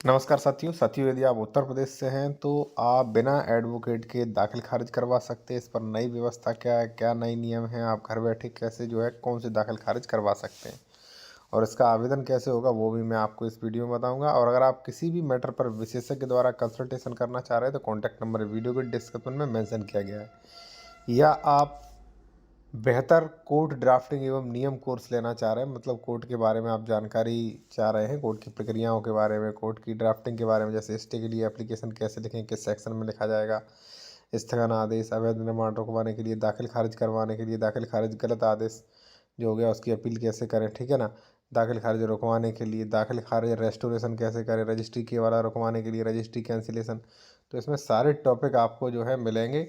नमस्कार साथियों यदि आप उत्तर प्रदेश से हैं तो आप बिना एडवोकेट के दाखिल खारिज करवा सकते हैं। इस पर नई व्यवस्था क्या है, क्या नए नियम हैं, आप घर बैठे कैसे कौन से दाखिल खारिज करवा सकते हैं और इसका आवेदन कैसे होगा वो भी मैं आपको इस वीडियो में बताऊंगा। और अगर आप किसी भी मैटर पर विशेषज्ञ द्वारा कंसल्टेशन करना चाह रहे हैं तो कॉन्टैक्ट नंबर वीडियो के डिस्क्रिप्शन में मेंशन किया गया है, या आप बेहतर कोर्ट ड्राफ्टिंग एवं नियम कोर्स लेना चाह रहे हैं, मतलब कोर्ट के बारे में आप जानकारी चाह रहे हैं, कोर्ट की प्रक्रियाओं के बारे में, कोर्ट की ड्राफ्टिंग के बारे में, जैसे स्टे के लिए एप्लीकेशन कैसे लिखें, किस सेक्शन में लिखा जाएगा, स्थगन आदेश, अवैध निर्माण रुकवाने के लिए, दाखिल खारिज करवाने के लिए, दाखिल खारिज गलत आदेश जो हो गया उसकी अपील कैसे करें, ठीक है ना, दाखिल खारिज रुकवाने के लिए, दाखिल खारिज रेस्टोरेशन कैसे करें, रजिस्ट्री के वाला रुकवाने के लिए, रजिस्ट्री कैंसिलेशन। तो इसमें सारे टॉपिक आपको मिलेंगे,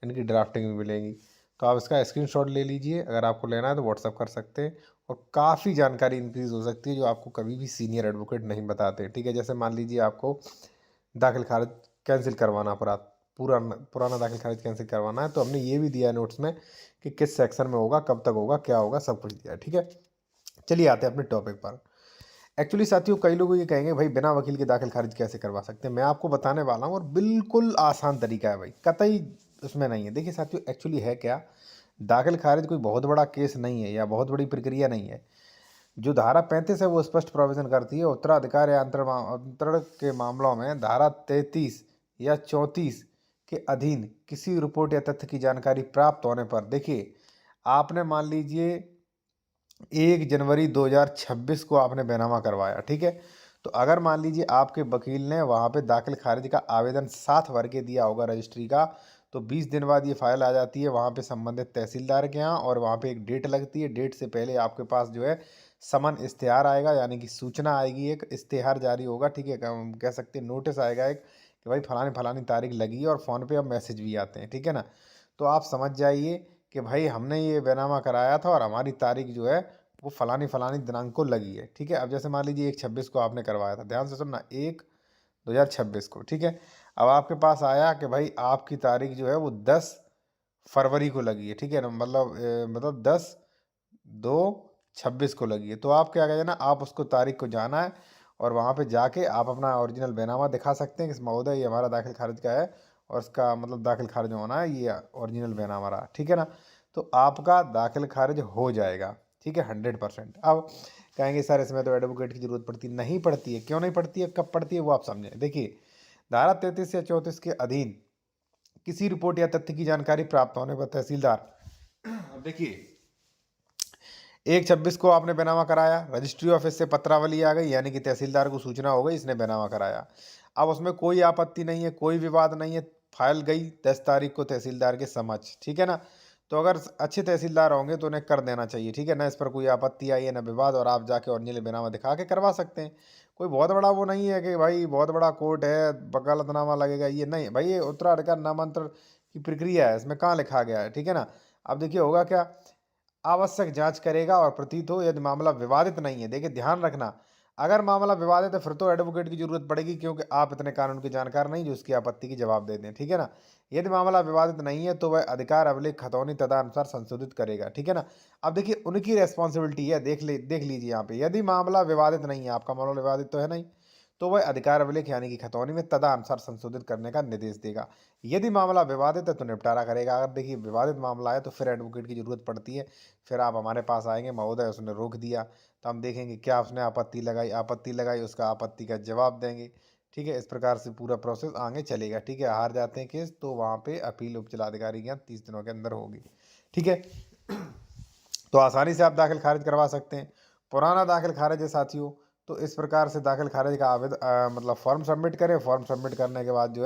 इनकी ड्राफ्टिंग भी मिलेंगी। तो आप इसका स्क्रीनशॉट ले लीजिए, अगर आपको लेना है तो व्हाट्सअप कर सकते हैं। और काफ़ी जानकारी इंक्रीज़ हो सकती है जो आपको कभी भी सीनियर एडवोकेट नहीं बताते, ठीक है। जैसे मान लीजिए आपको दाखिल खारिज कैंसिल करवाना पड़ा, पुराना दाखिल खारिज कैंसिल करवाना है, तो हमने ये भी दिया है नोट्स में कि किस सेक्शन में होगा, कब तक होगा, क्या होगा, सब कुछ दिया है, ठीक है। चलिए आते हैं अपने टॉपिक पर। एक्चुअली साथियों, कई लोग ये कहेंगे भाई बिना वकील के दाखिल खारिज कैसे करवा सकते हैं। मैं आपको बताने वाला हूँ और बिल्कुल आसान तरीका है भाई, कतई उसमें नहीं है। देखिए साथियों, एक्चुअली है क्या, दाखिल खारिज कोई बहुत बड़ा केस नहीं है या बहुत बड़ी प्रक्रिया नहीं है। जो धारा 35 है वो स्पष्ट प्रोविजन करती है, उत्तराधिकार या अंतरण के मामलों में धारा 33 या 34 के अधीन किसी रिपोर्ट या तथ्य की जानकारी प्राप्त होने पर, देखिए आपने मान लीजिए 1 जनवरी 2026 को आपने बैनामा करवाया, ठीक है। तो अगर मान लीजिए आपके वकील ने वहाँ पे दाखिल खारिज का आवेदन साथ भर के दिया होगा रजिस्ट्री का, तो 20 दिन बाद ये फाइल आ जाती है वहाँ पे संबंधित तहसीलदार के यहाँ, और वहाँ पे एक डेट लगती है। डेट से पहले आपके पास समन इश्तेहार आएगा, यानी कि सूचना आएगी, एक इश्तेहार जारी होगा, ठीक है, कह सकते हैं नोटिस आएगा एक कि भाई फलानी फलानी तारीख लगी है, और फ़ोन पे अब मैसेज भी आते हैं, ठीक है ना। तो आप समझ जाइए कि भाई हमने ये बैनामा कराया था और हमारी तारीख वो फलानी फलानी दिनांक को लगी है, ठीक है। अब जैसे मान लीजिए 1/26 को आपने करवाया था, ध्यान से सुनना, 1/2026 को, ठीक है। अब आपके पास आया कि भाई आपकी तारीख वो 10 फरवरी को लगी है, ठीक है ना, मतलब 10/2/26 को लगी है। तो आप क्या करें ना, आप उसको तारीख को जाना है और वहाँ पे जाके आप अपना ओरिजिनल बैनामा दिखा सकते हैं कि महोदय ये हमारा दाखिल खारिज का है और इसका मतलब दाखिल खारिज होना है, ये ओरिजिनल बैनामा रहा, ठीक है ना। तो आपका दाखिल खारिज हो जाएगा, ठीक है, 100%। अब कहेंगे सर इसमें तो एडवोकेट की जरूरत पड़ती नहीं पड़ती है, क्यों नहीं पड़ती है, कब पड़ती है वो आप समझें। देखिए धारा 33 या 34 के अधीन किसी रिपोर्ट या तथ्य की जानकारी प्राप्त होने पर तहसीलदार, अब देखिए 1/26 को आपने बैनामा कराया, रजिस्ट्री ऑफिस से पत्रावली आ गई, यानी कि तहसीलदार को सूचना हो गई इसने बैनामा कराया। अब उसमें कोई आपत्ति नहीं है, कोई विवाद नहीं है, फाइल गई 10 तारीख को तहसीलदार के समक्ष, ठीक है ना। तो अगर अच्छे तहसीलदार होंगे तो उन्हें कर देना चाहिए, ठीक है ना, इस पर कोई आपत्ति आई है ना विवाद, और आप जाके ओरिजिनल बैनामा दिखा के करवा सकते हैं। कोई बहुत बड़ा वो नहीं है कि भाई बहुत बड़ा कोर्ट है, वकालतनामा लगेगा, ये नहीं भाई, ये उत्तराधिकार नामांतरण की प्रक्रिया है, इसमें कहाँ लिखा गया है, ठीक है ना। अब देखिए होगा क्या, आवश्यक जांच करेगा और प्रतीत हो यदि मामला विवादित नहीं है। देखिए ध्यान रखना, अगर मामला विवादित है फिर तो एडवोकेट की जरूरत पड़ेगी, क्योंकि आप इतने कानून के जानकार नहीं जो उसकी आपत्ति की जवाब दे दें, ठीक है ना। यदि मामला विवादित नहीं है तो वह अधिकार अभिलेख खतौनी तदनुसार संशोधित करेगा, ठीक है ना। अब देखिए उनकी रेस्पॉन्सिबिलिटी है, देख लीजिए यहाँ पे, यदि मामला विवादित नहीं है, आपका मामला विवादित तो है नहीं, तो वह अधिकार अभिलेख यानी कि खतौनी में तदनुसार संशोधित करने का निर्देश देगा। यदि मामला विवादित है तो निपटारा करेगा। अगर देखिए विवादित मामला है तो फिर एडवोकेट की जरूरत पड़ती है, फिर आप हमारे पास आएंगे, महोदय उसने रोक दिया, तो हम देखेंगे क्या उसने आपत्ति लगाई उसका आपत्ति का जवाब देंगे, ठीक है। इस प्रकार से पूरा प्रोसेस आगे चलेगा, ठीक है। हार जाते हैं केस तो वहाँ पे अपील उपजिलाधिकारी के यहाँ 30 दिनों के अंदर होगी, ठीक है। तो आसानी से आप दाखिल खारिज करवा सकते हैं। पुराना दाखिल खारिज है साथियों, तो इस प्रकार से दाखिल खारिज का मतलब फॉर्म सबमिट करें, फॉर्म सबमिट करने के बाद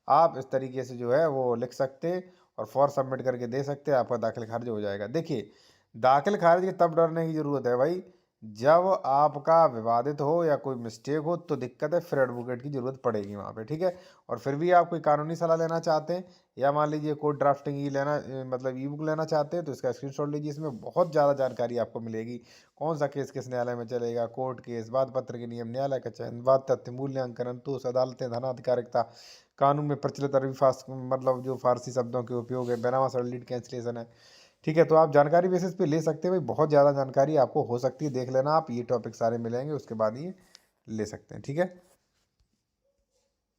आप इस तरीके से वो लिख सकते हैं और फॉर्म सबमिट करके दे सकते हैं, आपका दाखिल खारिज हो जाएगा। देखिए दाखिल खारिज के तब डरने की ज़रूरत है भाई, जब आपका विवादित हो या कोई मिस्टेक हो तो दिक्कत है, फिर एडवोकेट की ज़रूरत पड़ेगी वहाँ पे, ठीक है। और फिर भी आप कोई कानूनी सलाह लेना चाहते हैं या मान लीजिए कोर्ट ड्राफ्टिंग मतलब ई बुक लेना चाहते हैं तो इसका स्क्रीनशॉट लीजिए, इसमें बहुत ज़्यादा जानकारी आपको मिलेगी। कौन सा केस किस न्यायालय में चलेगा, कोर्ट केस, वाद पत्र के नियम, न्यायालय का चयन, वाद तथ्य, मूल्यांकन, अंतोष, अदालतें, धनाधिकारिकता, कानून में प्रचलित अरबी मतलब जो फारसी शब्दों के उपयोग है, बैनामा सॉलिड कैंसिलेशन है, ठीक है। तो आप जानकारी बेसिस पे ले सकते हैं भाई, बहुत ज़्यादा जानकारी आपको हो सकती है, देख लेना आप, ये टॉपिक सारे मिलेंगे उसके बाद ये ले सकते हैं, ठीक है।